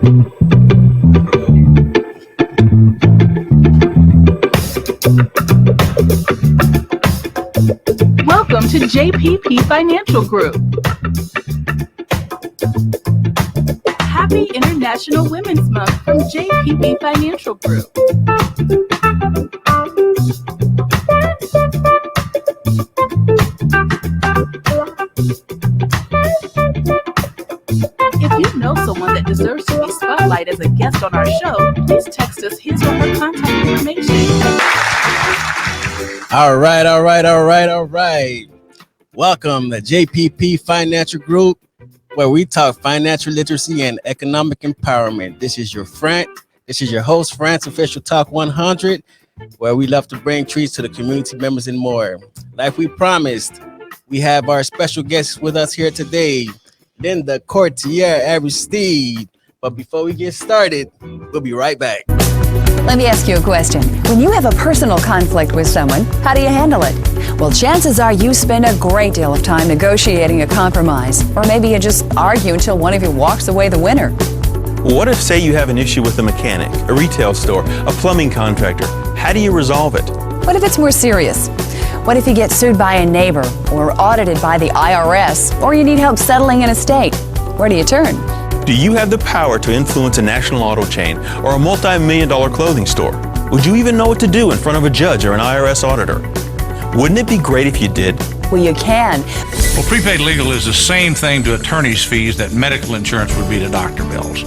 Welcome to JPP Financial Group. Happy International Women's Month from JPP Financial Group. If you know someone that deserves to be spotlighted as a guest on our show, please text us his or her contact information. All right. Welcome to JPP Financial Group, where we talk financial literacy and economic empowerment. This is your host, France Official Talk 100, where we love to bring treats to the community members and more. Like we promised, we have our special guest with us here today, Linda Cothiere-Aristide. But before we get started, we'll be right back. Let me ask you a question. When you have a personal conflict with someone, how do you handle it? Well, chances are you spend a great deal of time negotiating a compromise, or maybe you just argue until one of you walks away the winner. What if, say, you have an issue with a mechanic, a retail store, a plumbing contractor? How do you resolve it? What if it's more serious? What if you get sued by a neighbor, or audited by the IRS, or you need help settling an estate? Where do you turn? Do you have the power to influence a national auto chain or a multi-million-dollar clothing store? Would you even know what to do in front of a judge or an IRS auditor? Wouldn't it be great if you did? Well, you can. Well, prepaid legal is the same thing to attorney's fees that medical insurance would be to doctor bills.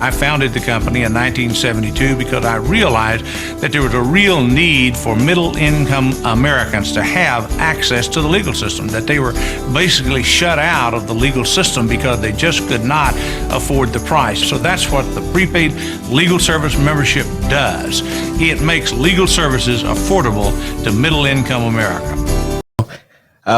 I founded the company in 1972 because I realized that there was a real need for middle-income Americans to have access to the legal system, that they were basically shut out of the legal system because they just could not afford the price. So that's what the prepaid legal service membership does. It makes legal services affordable to middle-income America.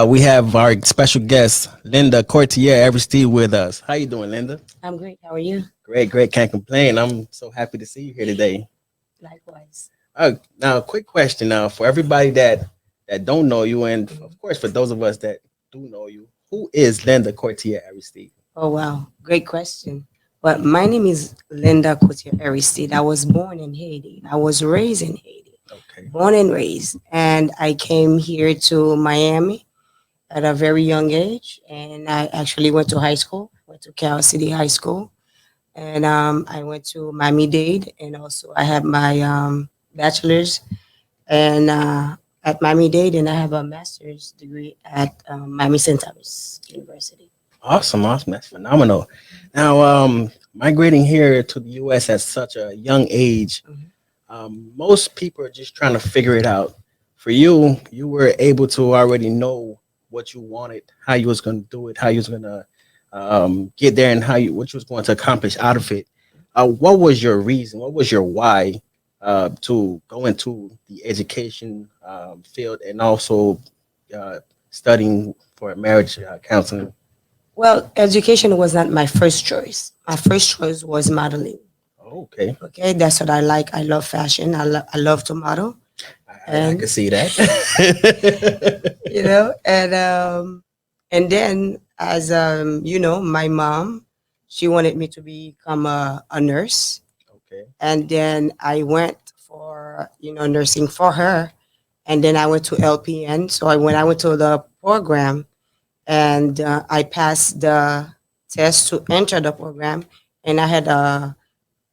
We have our special guest, Linda Cothiere-Aristide, with us. How you doing, Linda? I'm great. How are you? Great. Can't complain. I'm so happy to see you here today. Likewise. Now, a quick question now for everybody that don't know you, and of course for those of us that do know you, who is Linda Cothiere-Aristide? Oh, wow. Great question. Well, my name is Linda Cothiere-Aristide. I was born in Haiti. I was raised in Haiti. Okay. Born and raised. And I came here to Miami at a very young age. And I actually went to high school, went to Cal City High School. And I went to Miami-Dade, and also I have my bachelor's and at Miami-Dade, and I have a master's degree at Miami St. Thomas University. Awesome. That's phenomenal. Now, migrating here to the U.S. at such a young age, most people are just trying to figure it out. For you, you were able to already know what you wanted, how you was going to do it, how you was going to get there, and what you was going to accomplish out of it. What was your reason? What was your why to go into the education field and also studying for marriage counseling? Well, education was not my first choice. My first choice was modeling. Okay, that's what I like. I love fashion. I love to model. I can see that. And then as my mom, she wanted me to become a nurse. Okay. And then I went for nursing for her, and then I went to LPN. So I went to the program, and I passed the test to enter the program, and I had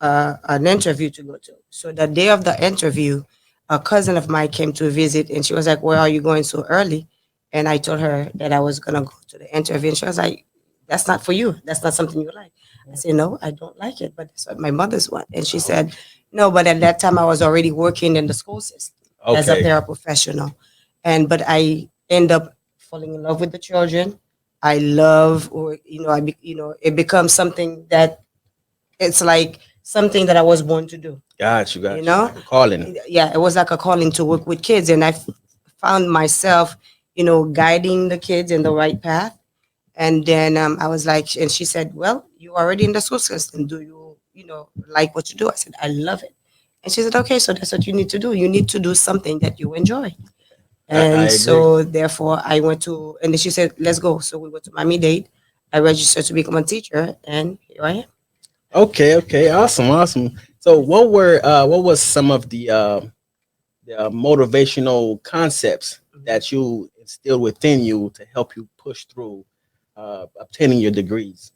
an interview to go to. So the day of the interview, a cousin of mine came to visit, and she was like, "Where are you going so early?" And I told her that I was going to go to the interview. And she was like, "That's not for you. That's not something you like." I said, "No, I don't like it, but that's what my mother's want." And she said, "No, but at that time I was already working in the school system as a paraprofessional. But I end up falling in love with the children. I love, it becomes something that it's like something that I was born to do. Got you. Like a calling. Yeah, it was like a calling to work with kids. And I found myself guiding the kids in the right path. And then I was like, and she said, "Well, you're already in the school system. Do you, like what you do?" I said, "I love it." And she said, "Okay, so that's what you need to do. You need to do something that you enjoy." And so therefore I went to, and then she said, "Let's go." So we went to Miami-Dade. I registered to become a teacher, and here I am. Okay, awesome. So what was some of the motivational concepts that you instilled within you to help you push through obtaining your degrees?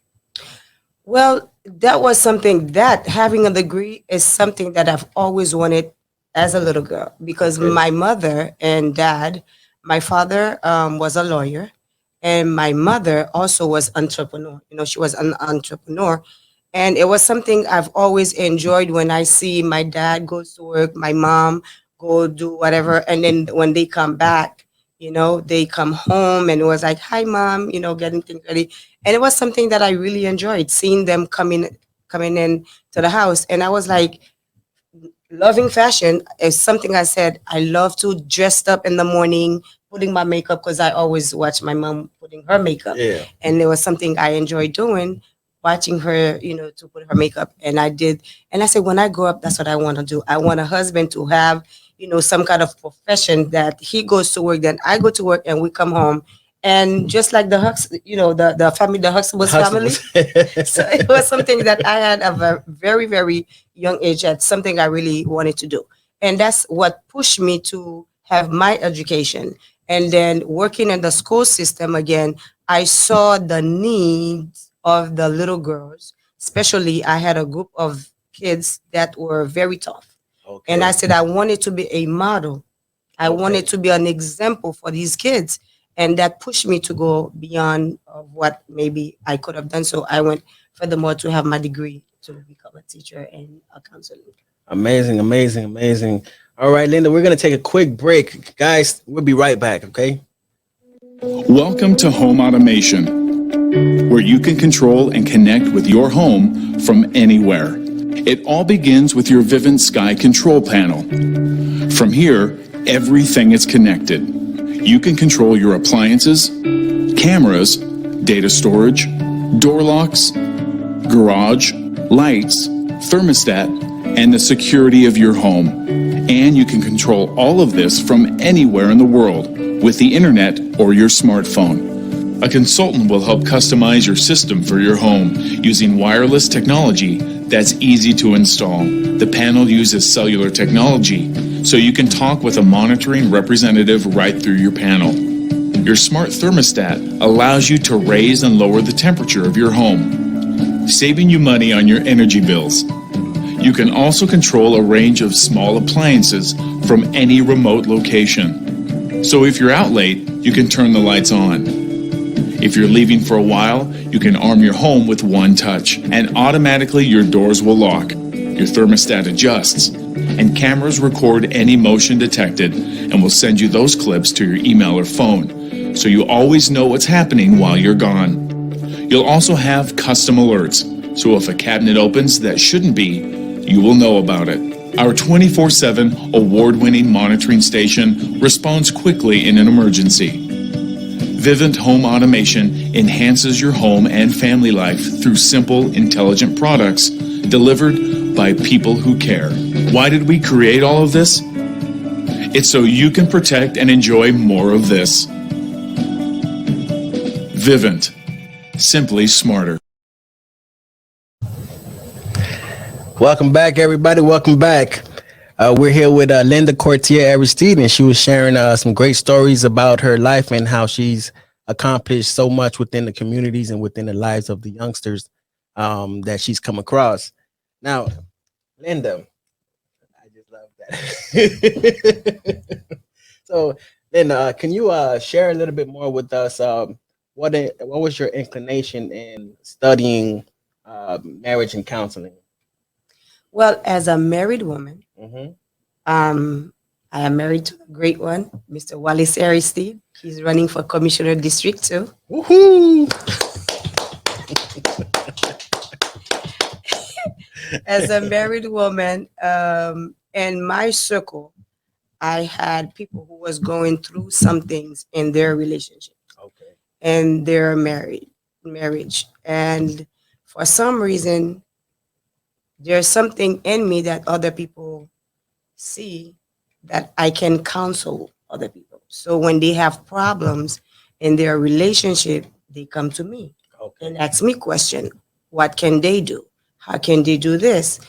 Well, that was something that having a degree is something that I've always wanted as a little girl because Okay. my mother and dad, my father was a lawyer and my mother also was entrepreneur. She was an entrepreneur. And it was something I've always enjoyed when I see my dad goes to work, my mom go do whatever. And then when they come back, they come home and it was like, hi mom, getting things ready. And it was something that I really enjoyed seeing them coming in to the house. And I was like, loving fashion is something I said I love to dress up in the morning, putting my makeup because I always watch my mom putting her makeup. Yeah. And it was something I enjoyed doing, watching her, to put her makeup. And I did. And I said, when I grow up, that's what I want to do. I want a husband to have, some kind of profession that he goes to work, then I go to work and we come home. And just like the family, the The Huxtables family. Huxtables. So it was something that I had at a very, very young age. That's something I really wanted to do. And that's what pushed me to have my education. And then working in the school system again, I saw the needs of the little girls. Especially, I had a group of kids that were very tough. And I Okay. said, I wanted to be a model. I wanted Okay. to be an example for these kids. And that pushed me to go beyond of what maybe I could have done. So I went furthermore to have my degree to become a teacher and a counselor. Amazing. All right, Linda, we're gonna take a quick break. Guys, we'll be right back, okay? Welcome to Home Automation, where you can control and connect with your home from anywhere. It all begins with your Vivint Sky control panel. From here, everything is connected. You can control your appliances, cameras, data storage, door locks, garage, lights, thermostat, and the security of your home. And you can control all of this from anywhere in the world with the internet or your smartphone. A consultant will help customize your system for your home using wireless technology that's easy to install. The panel uses cellular technology, so you can talk with a monitoring representative right through your panel. Your smart thermostat allows you to raise and lower the temperature of your home, saving you money on your energy bills. You can also control a range of small appliances from any remote location. So if you're out late, you can turn the lights on. If you're leaving for a while, you can arm your home with one touch, and automatically your doors will lock. Your thermostat adjusts, and cameras record any motion detected and will send you those clips to your email or phone, so you always know what's happening while you're gone. You'll also have custom alerts, so if a cabinet opens that shouldn't be, you will know about it. Our 24/7 award-winning monitoring station responds quickly in an emergency. Vivint Home Automation enhances your home and family life through simple, intelligent products delivered by people who care. Why did we create all of this? It's so you can protect and enjoy more of this. Vivint. Simply smarter. Welcome back, everybody. Welcome back. We're here with Linda Cothiere-Aristide, and she was sharing some great stories about her life and how she's accomplished so much within the communities and within the lives of the youngsters that she's come across. Now, Linda, I just love that. So, Linda, can you share a little bit more with us? What was your inclination in studying marriage and counseling? Well, as a married woman, Mm-hmm. I am married to a great one, Mr. Wallace Aristide. He's running for Commissioner District 2. Woohoo! As a married woman, in my circle, I had people who was going through some things in their relationship Okay. and their marriage. And for some reason, there's something in me that other people see that I can counsel other people. So when they have problems in their relationship, they come to me and Okay. ask me question. What can they do? How can they do this?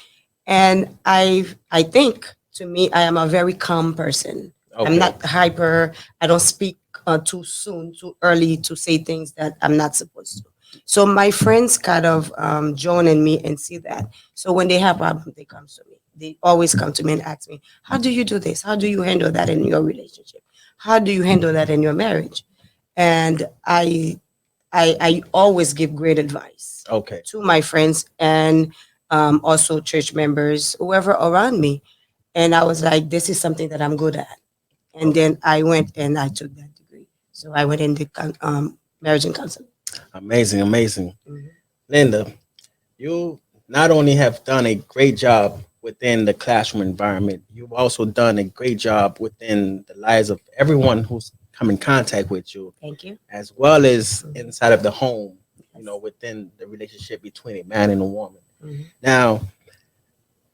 And I think, to me, I am a very calm person. I'm Okay. not hyper. I don't speak too soon, too early to say things that I'm not supposed to. So my friends kind of join in me and see that. So when they have problems, they come to me. They always come to me and ask me, "How do you do this? How do you handle that in your relationship? How do you handle that in your marriage?" And I always give great advice Okay. to my friends and also church members, whoever around me. And I was like, this is something that I'm good at. And then I went and I took that degree. So I went into marriage and counseling. Amazing, amazing. Linda, you not only have done a great job within the classroom environment, you've also done a great job within the lives of everyone who's come in contact with you, Thank you. as well as inside of the home, within the relationship between a man and a woman. Mhm. Now,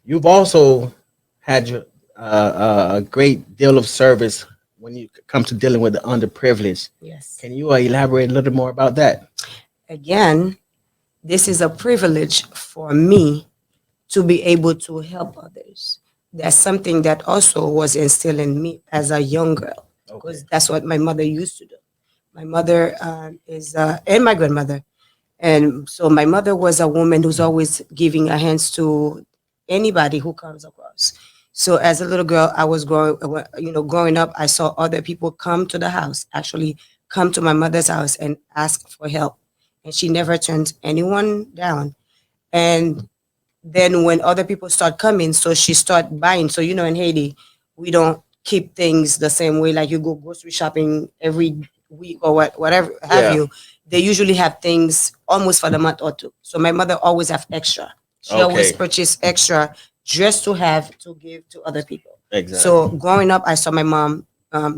you've also had a great deal of service when you come to dealing with the underprivileged. Yes. Can you elaborate a little more about that? Again, this is a privilege for me to be able to help others. That's something that also was instilled in me as a young girl, because that's what my mother used to do. My mother and my grandmother. And so my mother was a woman who's always giving her hands to anybody who comes across. So as a little girl, I was growing up, I saw other people come to the house, actually come to my mother's house and ask for help. And she never turned anyone down. And then when other people start coming, so she start buying. So in Haiti, we don't keep things the same way. Like you go grocery shopping every week or whatever have Yeah. you. They usually have things almost for the month or two. So my mother always have extra. She always Okay. purchase extra just to have to give to other people. Exactly. So growing up, I saw my mom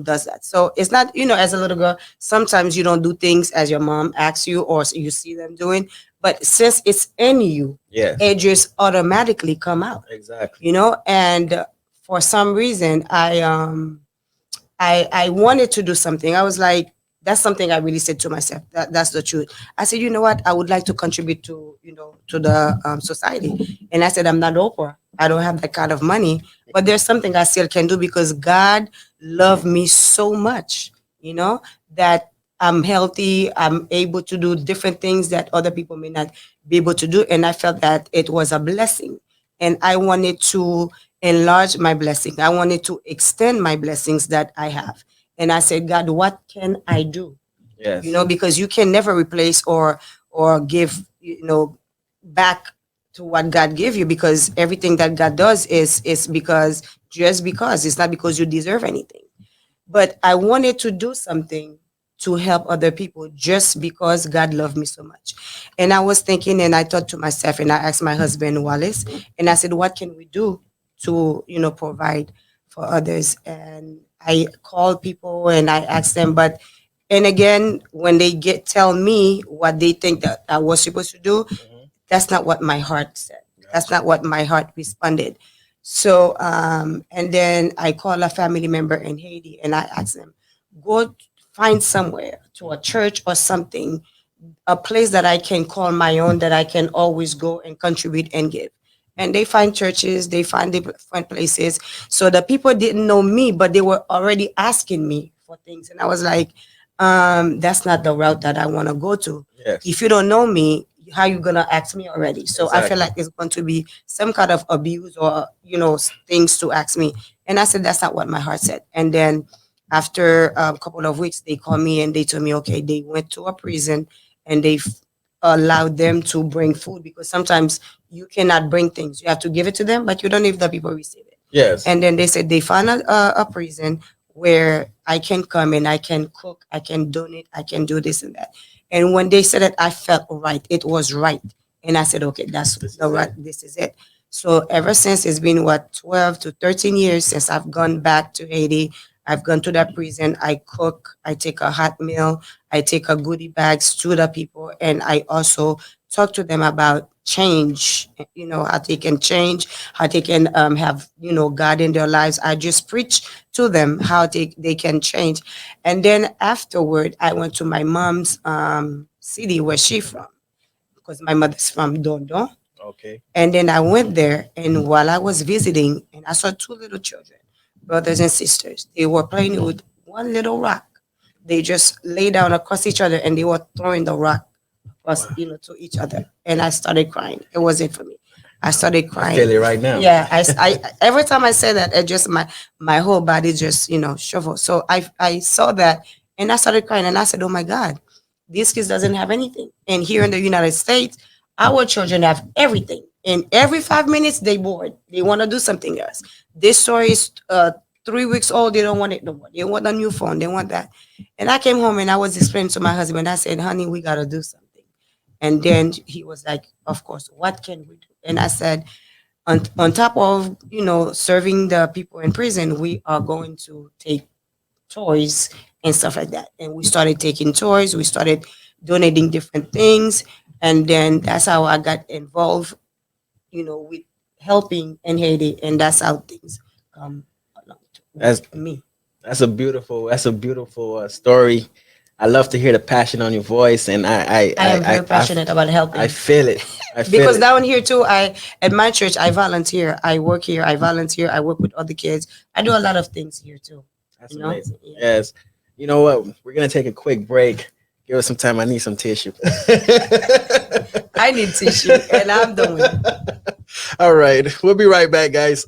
does that. So it's not, as a little girl, sometimes you don't do things as your mom asks you or you see them doing. But since it's in you, Yes. it just automatically come out, Exactly. and for some reason I wanted to do something. I was like, that's something I really said to myself. That's the truth. I said, you know what? I would like to contribute to, to the society. And I said, I'm not Oprah. I don't have that kind of money, but there's something I still can do because God loved me so much, that I'm healthy. I'm able to do different things that other people may not be able to do. And I felt that it was a blessing. And I wanted to enlarge my blessing. I wanted to extend my blessings that I have. And I said, God, what can I do? Yes. Because you can never replace or give, back to what God gave you, because everything that God does is because just because. It's not because you deserve anything. But I wanted to do something to help other people just because God loved me so much. And I was thinking and I thought to myself and I asked my husband Wallace and I said, what can we do to, provide for others? And I called people and I asked them, and again, when they tell me what they think that I was supposed to do, that's not what my heart said. That's not what my heart responded. So, and then I called a family member in Haiti and I asked them, go find somewhere to a church or something, a place that I can call my own, that I can always go and contribute and give. And they find churches, they find different places. So the people didn't know me, but they were already asking me for things. And I was like, that's not the route that I want to go to. Yes. If you don't know me, how you gonna ask me already? So I feel Exactly. like it's going to be some kind of abuse or things to ask me. And I said that's not what my heart said. And then after a couple of weeks, they called me and they told me, okay, they went to a prison and they allowed them to bring food, because sometimes you cannot bring things. You have to give it to them, but you don't know if the people receive it. Yes. And then they said they found a prison where I can come and I can cook, I can donate, I can do this and that. And when they said it, I felt right. It was right. And I said, okay, that's the right. This is it. So ever since, it's been 12 to 13 years since I've gone back to Haiti. I've gone to that prison. I cook, I take a hot meal, I take a goodie bags to the people, and I also talk to them about change, how they can change, how they can have, God in their lives. I just preach to them how they can change. And then afterward, I went to my mom's city where she from, because my mother's from Dondon. Okay. And then I went there, and while I was visiting, and I saw two little children, brothers and sisters. They were playing with one little rock. They just lay down across each other, and they were throwing the rock across, Wow. to each other. And I started crying. It wasn't for me. I started I feel crying. it right now. Yeah, every time I say that, it just my whole body just shovel. So I saw that, and I started crying, and I said, "Oh my God, these kids doesn't have anything." And here in the United States, our children have everything. And every 5 minutes they bored. They want to do something else. This story is 3 weeks old. They don't want it no more. They want a new phone. They want that. And I came home and I was explaining to my husband. I said, "Honey, we gotta do something." And then he was like, "Of course, what can we do?" And I said, on top of serving the people in prison, we are going to take toys and stuff like that. And we started taking toys. We started donating different things, and then that's how I got involved, with helping in Haiti, and that's how things come along That's to me. that's a beautiful story. I love to hear the passion on your voice, and I am very passionate about helping. I feel it. I feel Because it. down here too, at my church I volunteer. I work here. I volunteer. I work with other kids. I do a lot of things here too. That's You know? amazing. Yeah. Yes. You know what? We're gonna take a quick break. Give us some time. I need some tissue. I need tissue, and I'm doing it. All right. We'll be right back, guys.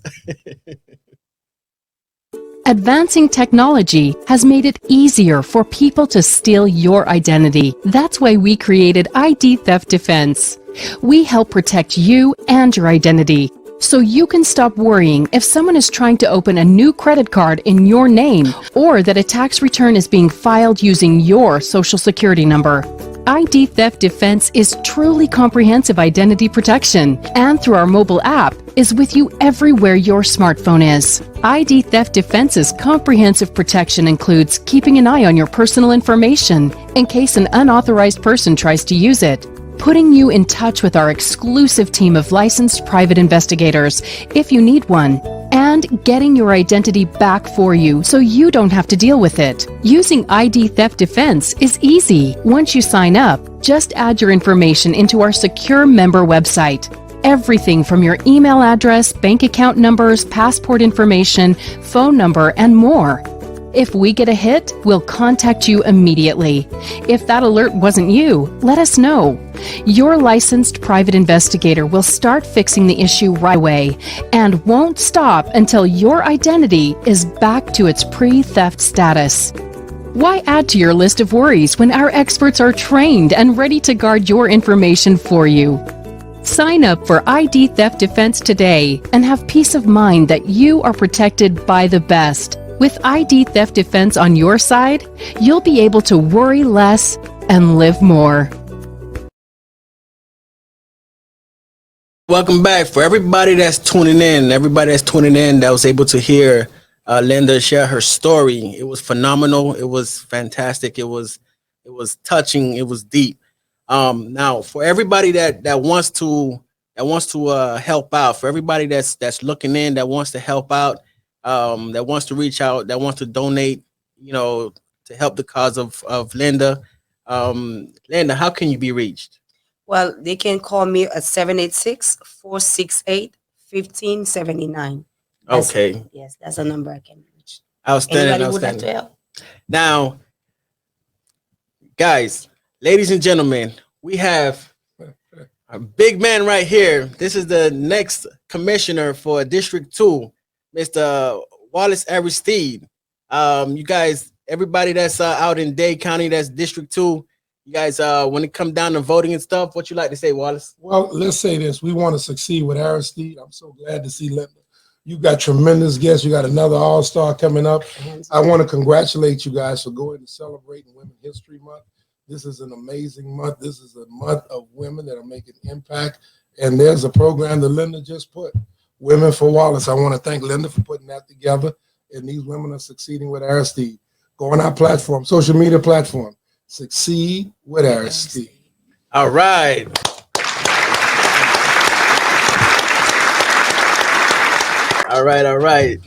Advancing technology has made it easier for people to steal your identity. That's why we created ID Theft Defense. We help protect you and your identity, so you can stop worrying if someone is trying to open a new credit card in your name or that a tax return is being filed using your social security number. ID Theft Defense is truly comprehensive identity protection, and through our mobile app is with you everywhere your smartphone is. ID Theft Defense's comprehensive protection includes keeping an eye on your personal information in case an unauthorized person tries to use it, putting you in touch with our exclusive team of licensed private investigators if you need one, and getting your identity back for you so you don't have to deal with it. Using ID Theft Defense is easy. Once you sign up, just add your information into our secure member website. Everything from your email address, bank account numbers, passport information, phone number, and more. If we get a hit, we'll contact you immediately. If that alert wasn't you, let us know. Your licensed private investigator will start fixing the issue right away and won't stop until your identity is back to its pre-theft status. Why add to your list of worries when our experts are trained and ready to guard your information for you? Sign up for ID Theft Defense today and have peace of mind that you are protected by the best. With ID Theft Defense on your side, you'll be able to worry less and live more. Welcome back. For everybody that's tuning in, that was able to hear Linda share her story. It was phenomenal. It was fantastic. It was touching. It was deep. Now for everybody that wants to help out, for everybody that's looking in, that wants to help out, that wants to reach out, that wants to donate, to help the cause of Linda. Linda, how can you be reached? Well, they can call me at 786-468-1579. Okay. Yes, that's a number I can reach. Outstanding. Anybody would like to help? Now, guys, ladies and gentlemen, we have a big man right here. This is the next commissioner for District 2, Mr. Aristide. You guys, everybody that's out in Dade County, that's District 2, you guys, when it comes down to voting and stuff, what you like to say, Wallace? Well, let's say this. We want to succeed with Aristide. I'm so glad to see Linda. You got tremendous guests. You got another all-star coming up. I want to congratulate you guys for going to celebrating Women's History Month. This is an amazing month. This is a month of women that are making impact. And there's a program that Linda just put, Women for Wallace. I want to thank Linda for putting that together. And these women are succeeding with Aristide. Go on our platform, social media platform. Succeed with Aristide. All right. All right.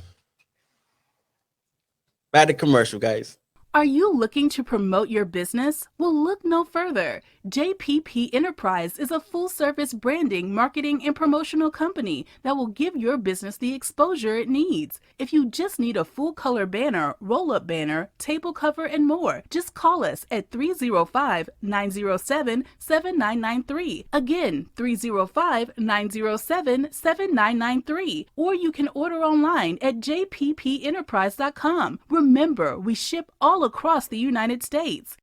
Back to commercial, guys. Are you looking to promote your business? Well, look no further. JPP Enterprise is a full-service branding, marketing, and promotional company that will give your business the exposure it needs. If you just need a full-color banner, roll-up banner, table cover, and more, just call us at 305-907-7993. Again, 305-907-7993. Or you can order online at jppenterprise.com. Remember, we ship all across the United States.